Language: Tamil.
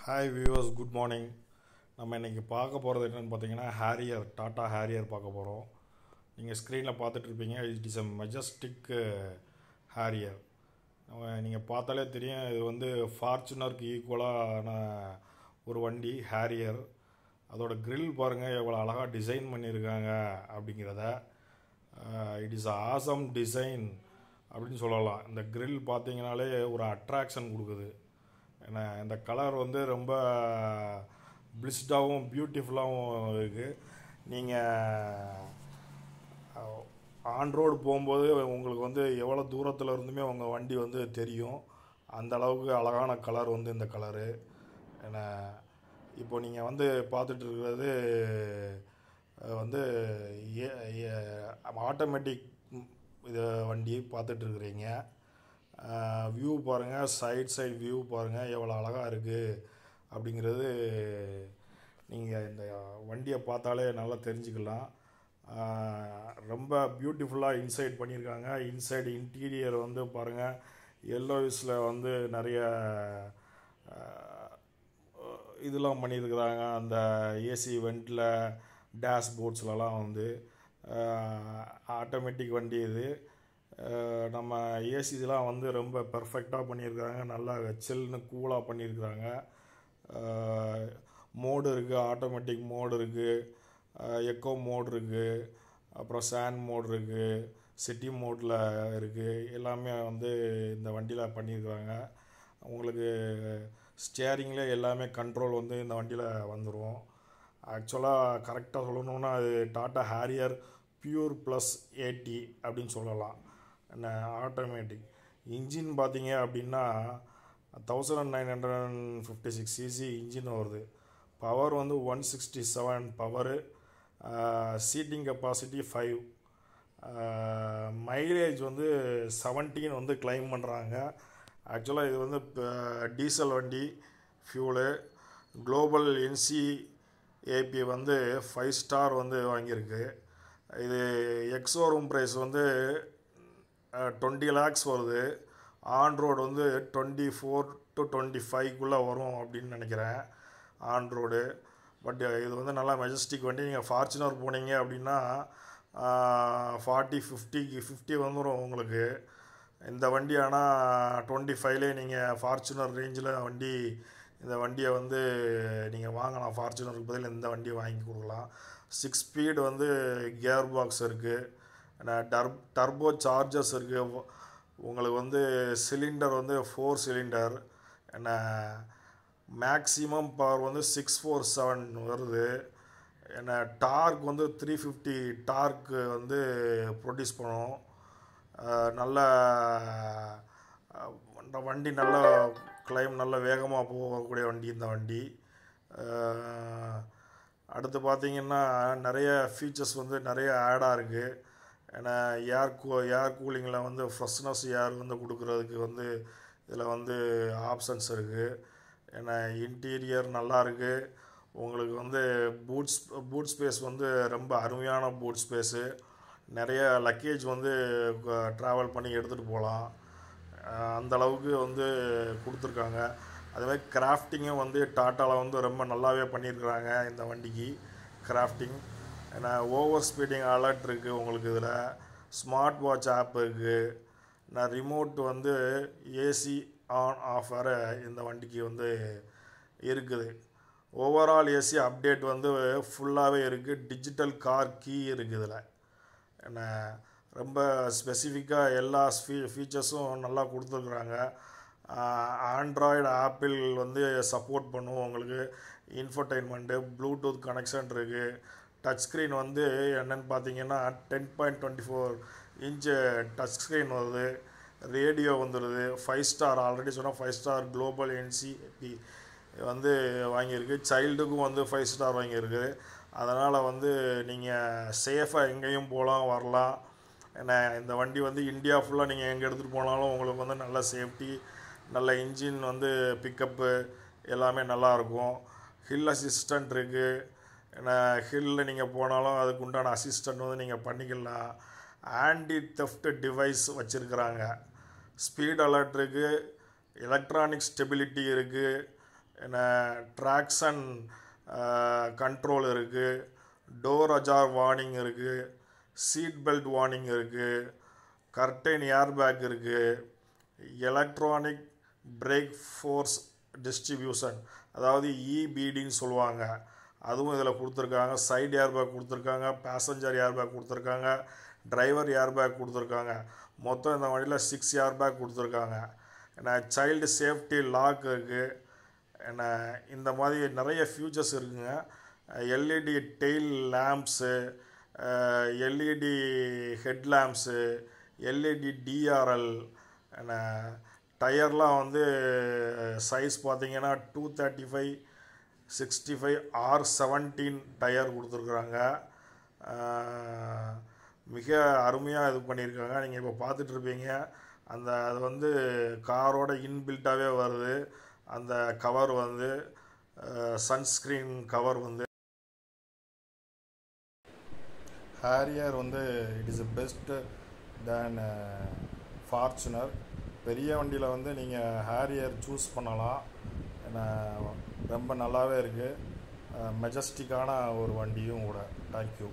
Hi viewers, good morning. நம்ம இன்றைக்கி பார்க்க போகிறது என்னென்னு பார்த்தீங்கன்னா ஹேரியர், டாட்டா ஹேரியர் பார்க்க போகிறோம். நீங்கள் ஸ்க்ரீனில் பார்த்துட்ருப்பீங்க. It is a majestic Harrier. நீங்கள் பார்த்தாலே தெரியும், இது வந்து ஃபார்ச்சுனருக்கு ஈக்குவலான ஒரு வண்டி ஹேரியர். அதோட grill பாருங்கள் எவ்வளோ அழகாக டிசைன் பண்ணியிருக்காங்க அப்படிங்கிறத. இட் இஸ் ஆசம் டிசைன் அப்படின்னு சொல்லலாம். இந்த grill பார்த்தீங்கனாலே ஒரு அட்ராக்ஷன் கொடுக்குது. ஏன்னா இந்த கலர் வந்து ரொம்ப பிளிஸ்டாகவும் பியூட்டிஃபுல்லாகவும் இருக்குது. நீங்கள் ஆன் ரோடு போகும்போது உங்களுக்கு வந்து எவ்வளோ தூரத்தில் இருந்துமே உங்கள் வண்டி வந்து தெரியும். அந்த அளவுக்கு அழகான கலர் வந்து இந்த கலரு. ஏன்னா இப்போ நீங்கள் வந்து பார்த்துட்டு இருக்கிறது வந்து ஆட்டோமேட்டிக் இது வண்டி பார்த்துட்ருக்குறீங்க. வியூ பாருங்கள், சைடு வியூ பாருங்கள் எவ்வளோ அழகாக இருக்குது அப்படிங்கிறது நீங்கள் இந்த வண்டியை பார்த்தாலே நல்லா தெரிஞ்சுக்கலாம். ரொம்ப பியூட்டிஃபுல்லாக இன்சைட் பண்ணியிருக்காங்க. இன்சைடு இன்டீரியர் வந்து பாருங்கள், எல்லோயிஸில் வந்து நிறைய இதெல்லாம் பண்ணியிருக்கிறாங்க. அந்த ஏசி வெண்டில் டேஷ்போர்ட்ஸ்லலாம் வந்து ஆட்டோமேட்டிக் வண்டி இது. நம்ம ஏசிலாம் வந்து ரொம்ப பெர்ஃபெக்டாக பண்ணியிருக்காங்க. நல்லா சில்லுன்னு கூலாக பண்ணியிருக்கிறாங்க. மோடு இருக்குது, ஆட்டோமேட்டிக் மோடு இருக்குது, எக்கோ மோடு இருக்குது, அப்புறம் சாண்ட் மோடு இருக்குது, சிட்டி மோடில் இருக்குது. எல்லாமே வந்து இந்த வண்டியில் பண்ணியிருக்கிறாங்க. உங்களுக்கு ஸ்டியரிங்கில் எல்லாமே கண்ட்ரோல் வந்து இந்த வண்டியில் வந்துடும். ஆக்சுவலாக கரெக்டாக சொல்லணுன்னா அது டாட்டா ஹேரியர் பியூர் ப்ளஸ் 80 அப்படின்னு சொல்லலாம். என்ன ஆட்டோமேட்டிக் இன்ஜின் பார்த்தீங்க அப்படின்னா 1956 சிசி இன்ஜின் வருது. பவர் வந்து 167 பவரு. Seating capacity 5. மைலேஜ் வந்து 17 வந்து கிளைம் பண்ணுறாங்க. ஆக்சுவலாக இது வந்து டீசல் வண்டி, ஃபியூலு. குளோபல் NCAP வந்து 5 ஸ்டார் வந்து வாங்கியிருக்கு. இது எக்ஸோரூம் ப்ரைஸ் வந்து 20 lakhs வருது. ஆன் ரோடு வந்து 24 to 25 வரும் அப்படின்னு நினைக்கிறேன் ஆன் ரோடு. பட் இது வந்து நல்லா மெஜஸ்டிக் வண்டி. நீங்கள் ஃபார்ச்சுனர் போனீங்க அப்படின்னா 40-50 வந்துடும் உங்களுக்கு இந்த வண்டி. ஆனால் 25லே நீங்கள் ஃபார்ச்சுனர் ரேஞ்சில் வண்டி, இந்த வண்டியை வந்து நீங்கள் வாங்கலாம். ஃபார்ச்சுனருக்கு பதில் இந்த வண்டியை வாங்கி கொடுக்கலாம். 6 ஸ்பீடு வந்து கியர் பாக்ஸ் இருக்குது. டர்போ சார்ஜர்ஸ் இருக்குது. உங்களுக்கு வந்து சிலிண்டர் வந்து 4 சிலிண்டர். என்ன மேக்ஸிமம் பவர் வந்து 647 வருது. என்ன டார்க் வந்து 350 டார்க்கு வந்து ப்ரொடியூஸ் பண்ணும். நல்ல வண்டி, நல்ல கிளைம், நல்ல வேகமாக போகக்கூடிய வண்டி இந்த வண்டி. அடுத்து பார்த்திங்கன்னா நிறைய ஃபீச்சர்ஸ் வந்து நிறைய ஆடாக இருக்குது. ஏன்னா ஏர் கூலிங்கில் வந்து ஃப்ரெஷ்னஸ் ஏர் வந்து கொடுக்குறதுக்கு வந்து இதில் வந்து ஆப்ஷன்ஸ் இருக்குது. ஏன்னா இன்டீரியர் நல்லா இருக்குது. உங்களுக்கு வந்து பூட் ஸ்பேஸ் வந்து ரொம்ப அருமையான பூட் ஸ்பேஸு. நிறைய லக்கேஜ் வந்து ட்ராவல் பண்ணி எடுத்துகிட்டு போகலாம். அந்தளவுக்கு வந்து கொடுத்துருக்காங்க. அதுமாதிரி கிராஃப்டிங்கும் வந்து டாட்டாவில் வந்து ரொம்ப நல்லாவே பண்ணியிருக்கிறாங்க இந்த வண்டிக்கு. கிராஃப்டிங் ஏன்னா ஓவர் ஸ்பீடிங் அலர்ட் இருக்குது உங்களுக்கு. இதில் ஸ்மார்ட் வாட்ச் ஆப் இருக்குது. நான் ரிமோட் வந்து ஏசி ஆன் ஆஃப் வர இந்த வண்டிக்கு வந்து இருக்குது. ஓவரால் ஏசி அப்டேட் வந்து ஃபுல்லாகவே இருக்குது. டிஜிட்டல் கார் கீ இருக்குது இதில். என்ன ரொம்ப ஸ்பெசிஃபிக்காக எல்லா ஃபீச்சர்ஸும் நல்லா கொடுத்துருக்குறாங்க. ஆண்ட்ராய்டு, ஆப்பிள் வந்து சப்போர்ட் பண்ணுவோம். உங்களுக்கு இன்ஃபர்டைன்மெண்ட்டு, ப்ளூடூத் கனெக்ஷன் இருக்குது. டச் ஸ்க்ரீன் வந்து என்னென்னு பார்த்தீங்கன்னா 10.24 இன்ச்சு டச் ஸ்க்ரீன் வருது. ரேடியோ வந்துடுது. 5 ஸ்டார், ஆல்ரெடி சொன்னால் 5 ஸ்டார் குளோபல் NCAP வந்து வாங்கியிருக்கு. சைல்டுக்கும் வந்து 5 ஸ்டார் வாங்கியிருக்கு. அதனால் வந்து நீங்கள் சேஃபாக எங்கேயும் போகலாம், வரலாம். ஏன்னா இந்த வண்டி வந்து இந்தியா ஃபுல்லாக நீங்கள் எங்கே எடுத்துகிட்டு போனாலும் உங்களுக்கு வந்து நல்ல சேஃப்டி, நல்ல இன்ஜின் வந்து பிக்கப்பு எல்லாமே நல்லாயிருக்கும். ஹில் அசிஸ்டண்ட் இருக்குது. ஏன்னா ஹில்லில் நீங்கள் போனாலும் அதுக்கு உண்டான அசிஸ்டண்ட் வந்து நீங்கள் பண்ணிக்கலாம். ஆன்டி தெஃப்ட் டிவைஸ் வச்சுருக்கிறாங்க. ஸ்பீட் அலர்ட் இருக்குது. எலக்ட்ரானிக் ஸ்டெபிலிட்டி இருக்குது. என்ன ட்ராக்ஷன் கண்ட்ரோல் இருக்குது, டோர் அஜார் வார்னிங் இருக்குது, சீட் பெல்ட் வார்னிங் இருக்குது, கர்டைன் ஏர்பேக் இருக்குது, எலக்ட்ரானிக் பிரேக் ஃபோர்ஸ் டிஸ்ட்ரிபியூஷன், அதாவது இபிடின்னு சொல்லுவாங்க, அதுவும் இதில் கொடுத்துருக்காங்க. சைடு ஏர்பேக் கொடுத்துருக்காங்க, பேசஞ்சர் ஏர்பேக் கொடுத்துருக்காங்க, டிரைவர் ஏர்பேக் கொடுத்துருக்காங்க. மொத்தம் இந்த வண்டியில் 6 ஏர்பேக் கொடுத்துருக்காங்க. ஏன்னா சைல்டு சேஃப்டி லாக் இருக்குது. ஏன்னா இந்த மாதிரி நிறைய ஃபியூச்சர்ஸ் இருக்குங்க. LED tail lamps, LED head lamps, LED TRL, என்ன டயர்லாம் வந்து சைஸ் பார்த்தீங்கன்னா 235, 65, R17 டயர் கொடுத்துருக்குறாங்க. மிக அருமையாக இது பண்ணியிருக்காங்க. நீங்கள் இப்போ பார்த்துட்ருப்பீங்க, அது வந்து காரோட இன்பில்ட்டாகவே வருது. அந்த கவர் வந்து சன்ஸ்க்ரீன் கவர் வந்து ஹேரியர் வந்து it is best than Fortuner. பெரிய வண்டியில் வந்து நீங்கள் ஹேரியர் சூஸ் பண்ணலாம். ஏன்னா ரொம்ப நல்லாவே இருக்குது. மெஜஸ்டிக்கான ஒரு வண்டியும் கூட. தேங்க்யூ.